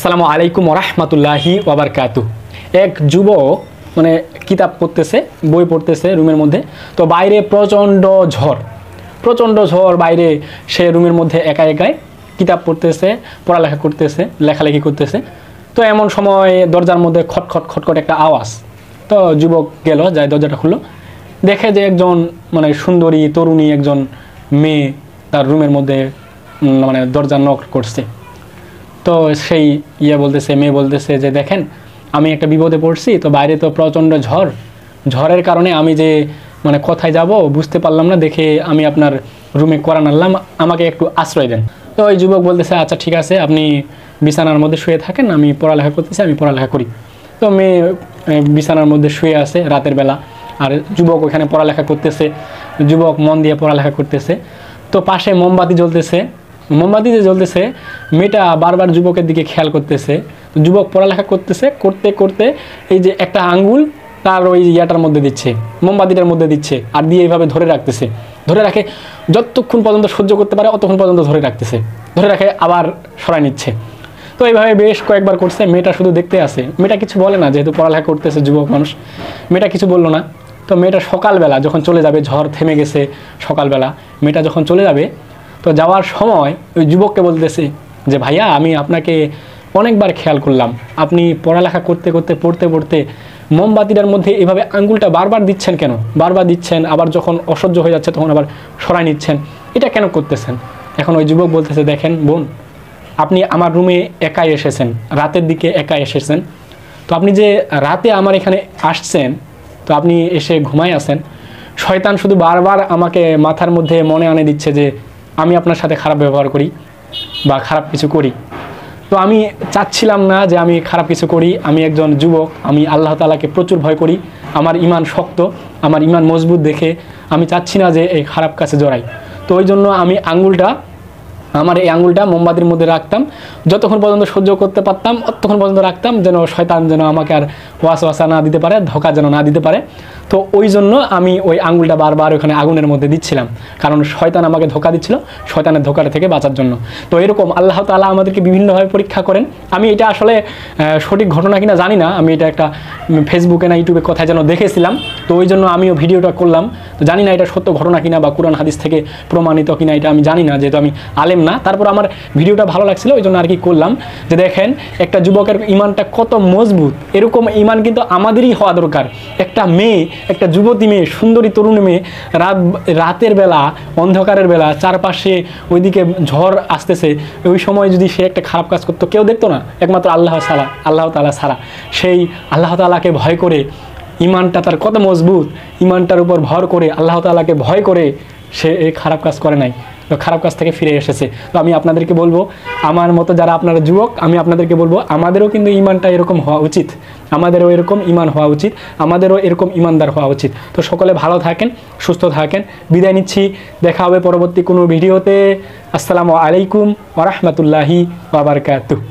আসসালামু আলাইকুম ওরহমতুল্লাহি ওয়াবারকাতুহ। এক যুবক মানে কিতাব পড়তেছে, বই পড়তেছে রুমের মধ্যে। তো বাইরে প্রচণ্ড ঝড় বাইরে। সে রুমের মধ্যে একা একাই কিতাব পড়তেছে, পড়ালেখা করতেছে, লেখালেখি করতেছে। তো এমন সময় দরজার মধ্যে খটখট একটা আওয়াজ। তো যুবক গেল, যায় দরজাটা খুললো, দেখে যে একজন মানে সুন্দরী তরুণী একজন মেয়ে তার রুমের মধ্যে মানে দরজা নক করছে। তো সেই মেয়ে বলতেছে যে দেখেন, আমি একটা বিপদে পড়ছি, তো বাইরে তো প্রচণ্ড ঝড়ের কারণে আমি যে মানে কোথায় যাব বুঝতে পারলাম না, দেখে আমি আপনার রুমে কোরআন আনলাম, আমাকে একটু আশ্রয় দেন। তো ওই যুবক বলতেছে আচ্ছা ঠিক আছে, আপনি বিছানার মধ্যে শুয়ে থাকেন, আমি পড়ালেখা করতেছি, আমি পড়ালেখা করি। তো মেয়ে বিছানার মধ্যে শুয়ে আছে রাতের বেলা, আর যুবক ওখানে পড়ালেখা করতেছে, যুবক মন দিয়ে পড়ালেখা করতেছে। তো পাশে মোমবাতি জ্বলতেছে, মেয়েটা বারবার যুবকের দিকে খেয়াল করতেছে। যুবক পড়ালেখা করতেছে, করতে করতে এই যে একটা আঙ্গুল তার ওই ইয়াটার মধ্যে দিচ্ছে, মোমবাতিটার মধ্যে দিচ্ছে, আর দিয়ে এইভাবে ধরে রাখে যতক্ষণ পর্যন্ত সহ্য করতে পারে অতক্ষণ পর্যন্ত ধরে রাখে, আবার সরাই নিচ্ছে। তো এইভাবে বেশ কয়েকবার করছে। মেয়েটা শুধু দেখতে আসে, মেয়েটা কিছু বলে না, যেহেতু পড়ালেখা করতেছে যুবক মানুষ, মেয়েটা কিছু বললো না। তো মেয়েটা সকালবেলা যখন চলে যাবে, ঝড় থেমে গেছে, সকালবেলা মেয়েটা যখন চলে যাবে, তো যাওয়ার সময় ওই যুবককে বলতেছে যে ভাইয়া, আমি আপনাকে অনেকবার খেয়াল করলাম, আপনি পড়ালেখা পড়তে পড়তে মোমবাতিটার মধ্যে এভাবে আঙ্গুলটা বারবার দিচ্ছেন কেন? বারবার দিচ্ছেন, আবার যখন অসহ্য হয়ে যাচ্ছে তখন আবার সরাই নিচ্ছেন, এটা কেন করতেছেন? এখন ওই যুবক বলতেছে দেখেন বোন, আপনি আমার রুমে একাই এসেছেন, রাতের দিকে একাই এসেছেন। তো আপনি যে রাতে আমার এখানে আসছেন, তো আপনি এসে ঘুমায় আছেন, শয়তান শুধু বারবার আমাকে মাথার মধ্যে মনে আনে দিচ্ছে যে আমি আপনার সাথে খারাপ ব্যবহার করি বা খারাপ কিছু করি। তো আমি চাচ্ছিলাম না যে আমি খারাপ কিছু করি। আমি একজন যুবক, আমি আল্লাহ তাআলাকে প্রচুর ভয় করি, আমার ঈমান শক্ত, আমার ঈমান মজবুত দেখে আমি চাচ্ছি না যে এই খারাপ কাজে জড়াই। তো ওই জন্য আমি আমার এই আঙ্গুলটা মোমবাতির মধ্যে রাখতাম, যতক্ষণ পর্যন্ত সহ্য করতে পারতাম ততক্ষণ পর্যন্ত রাখতাম, যেন শয়তান যেন আমাকে আর ওয়াসওয়াসা না দিতে পারে, ধোঁকা যেন না দিতে পারে। তো ওই জন্য আমি ওই আঙ্গুলটা বারবার ওখানে আগুনের মধ্যে দিচ্ছিলাম, কারণ শয়তান আমাকে ধোঁকা দিচ্ছিল, শয়তানের ধোঁকাটা থেকে বাঁচার জন্য। তো এরকম আল্লাহ তাআলা আমাদেরকে বিভিন্নভাবে পরীক্ষা করেন। আমি এটা আসলে সঠিক ঘটনা কিনা জানি না, আমি এটা একটা ফেসবুকে না ইউটিউবে কোথায় যেন দেখেছিলাম, তো ওই জন্য আমিও ভিডিওটা করলাম। তো জানি না এটা সত্য ঘটনা কিনা বা কুরআন হাদিস থেকে প্রমাণিত কিনা, এটা আমি জানি না, যেহেতু আমি আলেম না। তারপর আমার ভিডিওটা ভালো লাগছিল, ওই জন্য আর কি করলাম, যে দেখেন একটা যুবকের ঈমানটা কত মজবুত। এরকম ঈমান কিন্তু আমাদেরই হওয়া দরকার। একটা মেয়ে, একটা যুবতী মেয়ে, সুন্দরী তরুণী মেয়ে, রাতের বেলা, অন্ধকারের বেলা, চারপাশে ওইদিকে ঝড় আসতেছে, ওই সময় যদি সে একটা খারাপ কাজ করতো কেউ দেখতো না, একমাত্র আল্লাহ তাআলা ছাড়া। সেই আল্লাহ তাআলাকে ভয় করে, ঈমানটা তার কত মজবুত, ঈমানটার উপর ভর করে, আল্লাহ তাআলাকে ভয় করে সে এই খারাপ কাজ করে নাই, তো খারাপ কাজ থেকে ফিরে এসেছে। তো আমি আপনাদেরকে বলবো, আমার মতো যারা আপনারা যুবক, আমি আপনাদেরকে বলবো আমাদেরও কিন্তু ঈমানটা এরকম হওয়া উচিত, আমাদেরও এরকম ঈমান হওয়া উচিত, আমাদেরও এরকম ঈমানদার হওয়া উচিত। তো সকলে ভালো থাকেন, সুস্থ থাকেন, বিদায় নিচ্ছি। দেখা হবে পরবর্তী কোনো ভিডিওতে। আসসালামু আলাইকুম ওয়া রাহমাতুল্লাহি ওয়া বারাকাতুহু।